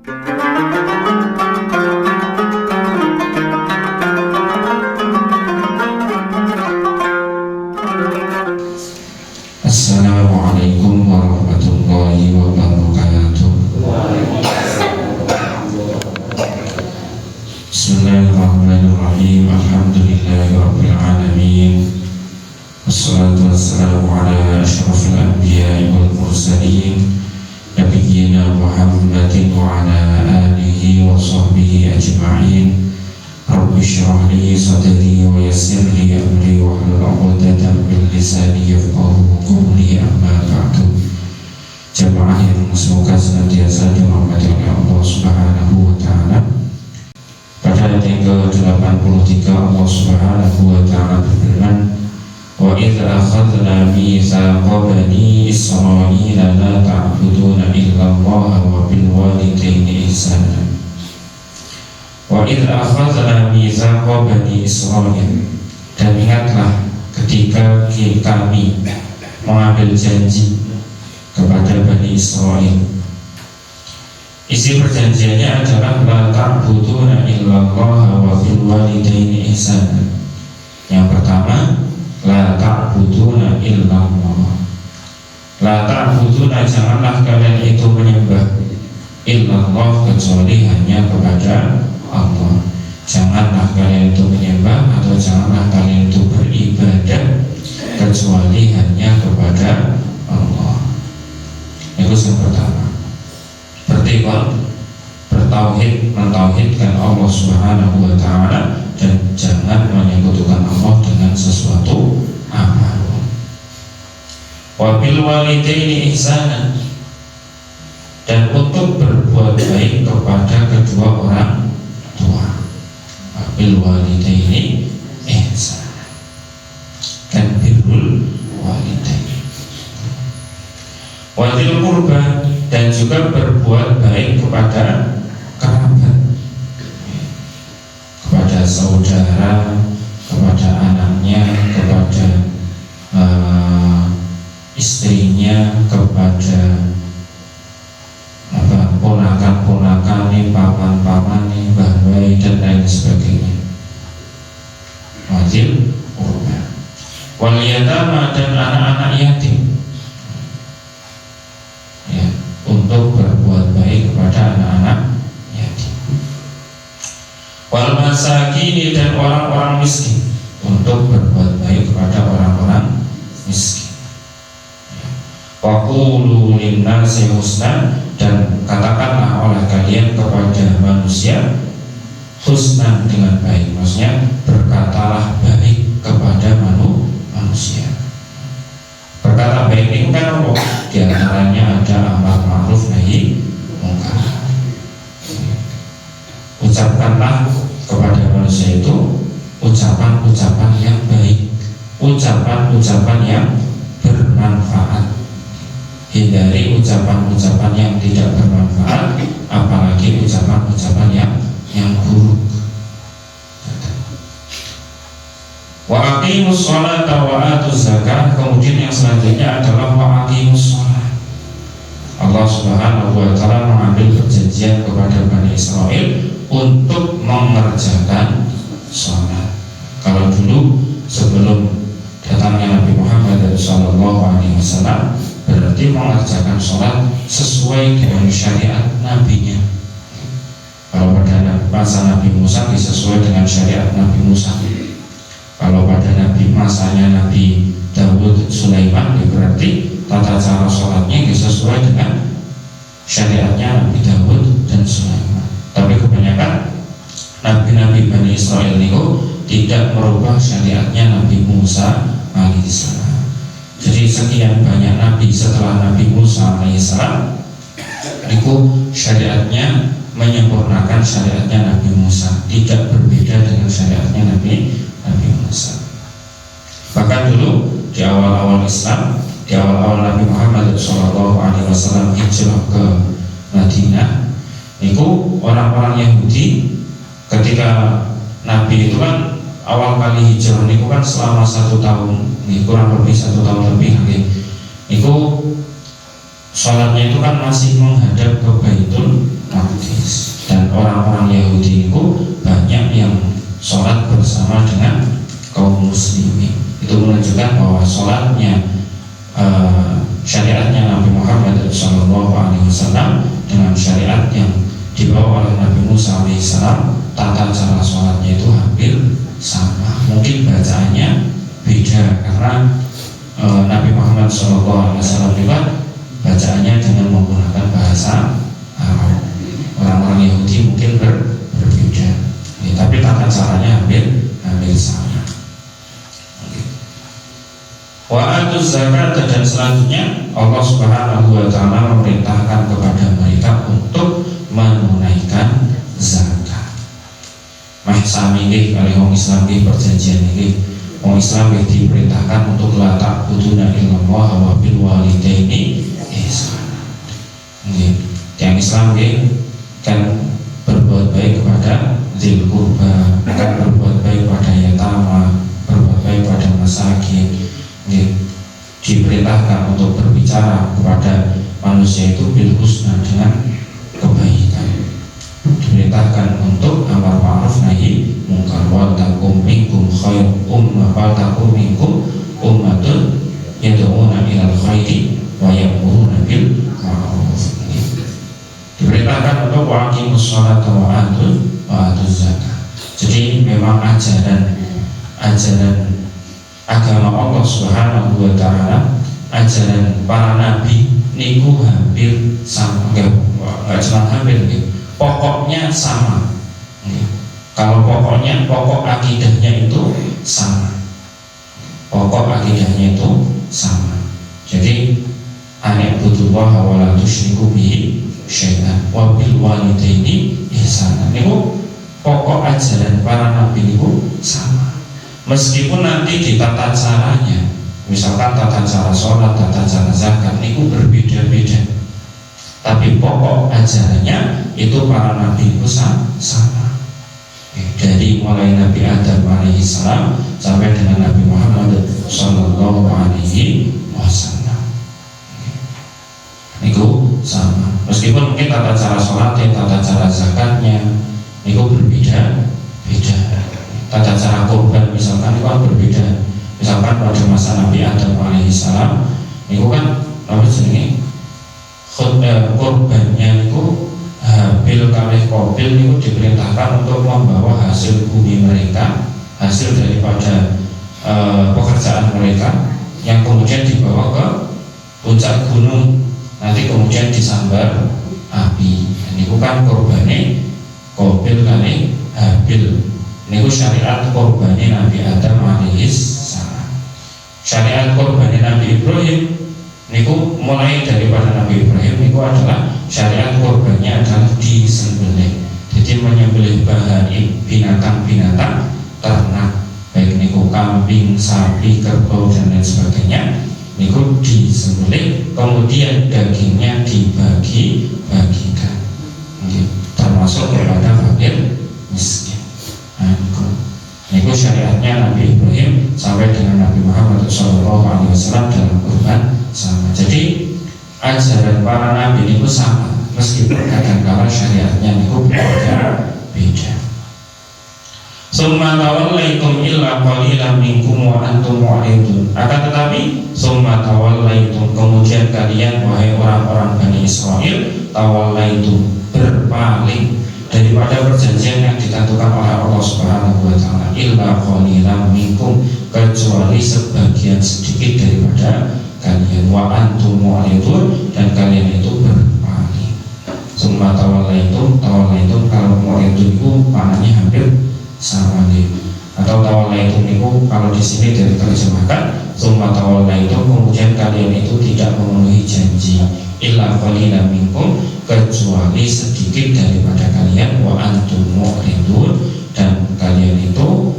Assalamualaikum warahmatullahi wabarakatuh. Bismillahirrahmanirrahim. Alhamdulillahirabbil alamin. Wassalatu wassalamu ala asyrafil anbiya'i wal mursalin nabiyyina Muhammadin wa ala alihi wa sahbihi ajma'in. Rabbi shrah li sadri wa yassir li amri wa hlul 'uqdatam min lisani yafqahu qawli, amma ba'du. Jamaah yang semoga senantiasa dirahmati oleh Allah Subhanahu wa taala. Pada ayat yang ke-83 Allah Subhanahu wa taala berfirman, "Wa idz akhadna mitsaqa bani Israila la ta'buduna illa Allah wa bil walidayni ihsana." Wa idz akhadna mitsaqa bani Israil, dan ingatlah ketika kami mengambil janji kepada Bani Israil. Isi perjanjiannya adalah la ta'buduna illallah wa bil walidaini ihsana. Yang pertama, la ta'buduna illallah. La ta'buduna, janganlah kalian itu menyembah illallah, kecuali hanya kepada Allah. Janganlah kalian itu menyembah atau janganlah kalian itu beribadah kecuali hanya kepada Allah. Itu yang pertama. Bertauhid, mentauhidkan Allah Subhanahu wa taala, dan jangan menyekutukan Allah dengan sesuatu apapun. Wa bil walidaini ihsana, dan untuk berbuat baik kepada kedua orang tua. Wa bil walidaini ihsana, dan birrul walidaini. Wa dzil qurba, dan juga berbuat baik kepada kerabat, kepada saudara, kepada anaknya, kepada istrinya, kepada ponakan-ponakan, paman-paman, bahwai, dan lain sebagainya. Wajib qurba. Wal yatama, dan anak-anak yatim, untuk berbuat baik kepada anak-anak yatim. Wal masakini, dan orang-orang miskin, untuk berbuat baik kepada orang-orang miskin. Wa qulu linnasi husna, dan katakanlah oleh kalian kepada manusia husna, dengan baik. Maksudnya berkatalah baik kepada manusia. Berkata baik itu kan apa? Di antaranya ada amar ma'ruf nahi mungkar. Ucapkanlah kepada manusia itu ucapan-ucapan yang baik, ucapan-ucapan yang bermanfaat. Hindari ucapan-ucapan yang tidak bermanfaat, apalagi ucapan-ucapan yang buruk. Wa aqimus sholata wa atuz zakah. Kemudian yang selanjutnya adalah wa aqimus sholat. Allah Subhanahu wa taala mengambil perjanjian kepada Bani Israil untuk mengerjakan sholat. Kalau dulu sebelum datangnya Nabi Muhammad SAW, berarti mengerjakan sholat sesuai dengan syariat nabinya. Kalau pada masa Nabi Musa disesuai dengan syariat Nabi Musa. Kalau pada masanya Nabi Dawud Sulaiman, berarti tata cara sholatnya sesuai dengan syariatnya Nabi Dawud dan Sulaiman. Tapi kebanyakan Nabi-Nabi Bani Israil itu tidak merubah syariatnya Nabi Musa alaihissalam. Jadi sekian banyak Nabi setelah Nabi Musa alaihissalam, itu syariatnya menyempurnakan syariatnya Nabi Musa, tidak berbeda dengan syariatnya Nabi Musa. Bahkan dulu di awal-awal Islam, di awal-awal Nabi Muhammad SAW hijrah ke Madinah, itu orang-orang Yahudi ketika Nabi itu kan awal kali hijrah itu kan selama 1 tahun, kurang lebih 1 tahun lebih, itu sholatnya itu kan masih menghadap ke Baitul Maqdis. bersama dengan kaum muslimin. Itu menunjukkan bahwa sholatnya syariatnya Nabi Muhammad SAW dengan syariat yang dibawa oleh Nabi Musa alaihissalam, tata cara sholatnya itu hampir sama. Mungkin bacaannya beda karena Nabi Muhammad SAW juga bacaannya dengan menggunakan bahasa Arab. Orang-orang Yahudi mungkin berbeda, tapi tata caranya hampir sama. Wa atuz zakat, dan selanjutnya Allah Subhanahu wa taala memerintahkan kepada mereka untuk menunaikan zakat. Mah sami nggih kali wong Islam nggih perjanjian nggih. Wong Islam nggih diperintahkan untuk la ta'buduna illallah wa bil walidaini ihsana. Nggih. Yang Islam nggih kan berbuat baik kepada dzil qurba, kan berbuat baik pada yatama, berbuat baik pada masakin. Diperintahkan untuk berbicara kepada manusia itu bil husna, dengan kebaikan. Diperintahkan untuk amar ma'ruf nahi munkar, wal takum minkum khair wal takum minkum ummatun yad'una ilal khairi wa ya'muruna bil ma'ruf. Diperintahkan untuk waqimus sholata wa atuz zakat. Jadi memang ajaran agama Allah Subhanahu wa taala, ajaran para nabi niku hampir sama, enggak cuma hampir, pokoknya sama. Kalau pokok akidahnya itu sama. Pokok akidahnya itu sama. Jadi a'budullaha wa la tusyriku bihi syai'an wa bil walidaini ihsana. Niku pokok ajaran para nabi niku sama. Meskipun nanti di tata caranya, misalkan tata cara sholat, tata cara zakat itu berbeda-beda, tapi pokok ajarannya itu para nabi itu sama. Dari mulai Nabi Adam alaihissalam sampai dengan Nabi Muhammad sallallahu alaihi wasallam itu sama. Meskipun mungkin tata cara sholatnya, tata cara zakatnya itu berbeda-beda. Tata cara korban misalkan itu kan berbeda. Misalkan pada masa Nabi Adam alaihissalam itu kan apa jenis korbannya itu Habil kalih Qabil itu diperintahkan untuk membawa hasil bumi mereka, hasil daripada pekerjaan mereka, yang kemudian dibawa ke puncak gunung, nanti kemudian disambar api. Ini bukan korbannya Qabil kalih Habil. Niku syariat korbannya Nabi Adam alaihissalam. Syariat korbannya Nabi Ibrahim niku mulai daripada Nabi Ibrahim niku adalah syariat korbannya adalah disembelih. Jadi menyembelih bahan binatang-binatang ternak, baik niku kambing, sapi, kerbau dan lain sebagainya, niku disembelih, kemudian dagingnya dibagi-bagikan, termasuk kepada fakir miskin. Niku syariatnya Nabi Ibrahim sampai dengan Nabi Muhammad SAW dalam kurban sama. Jadi ajaran para nabi niku sama, meskipun kadang-kala syariatnya niku beda. Summa tawallaitum illa qalilan minkum wa antum mu'ridun. Akan tetapi summa tawallaitum, kemudian kalian wahai orang-orang Bani Israel, tawallaitum, berpaling daripada perjanjian yang ditentukan oleh Allah Subhanahu wa taala, illa qalilan minkum, kecuali sebagian sedikit daripada kalian, wa antum mu'ridun, dan kalian itu berpaling. Summa tawallaitum kalau mu'ridun itu maknanya hampir sama nih. Atau tawallaitum itu kalau di sini diterjemahkan summa tawallaitum, kemudian kalian itu tidak memenuhi janji, illa qalilan minkum, kecuali sedikit daripada kalian, wa antum mu'ridun, dan kalian itu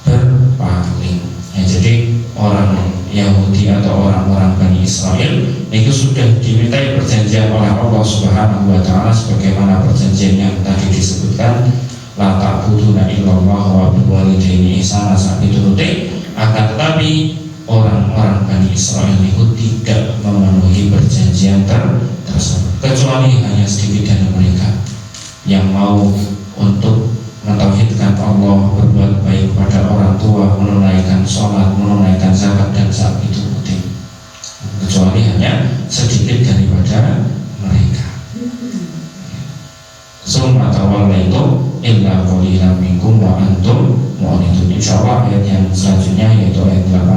berpaling. Jadi orang Yahudi atau orang-orang Bani Israel itu sudah dimintai perjanjian oleh Allah Subhanahu wa taala, sebagaimana perjanjian yang tadi disebutkan, la ta'buduna illallah wa bil walidaini ihsana sampai turute. Akan tetapi orang-orang Bani Israel itu tidak memenuhi perjanjian tersebut, kecuali hanya sedikit dari mereka yang mau untuk mentauhidkan Allah, berbuat baik kepada insya Allah ayat yang selanjutnya yaitu ayat 8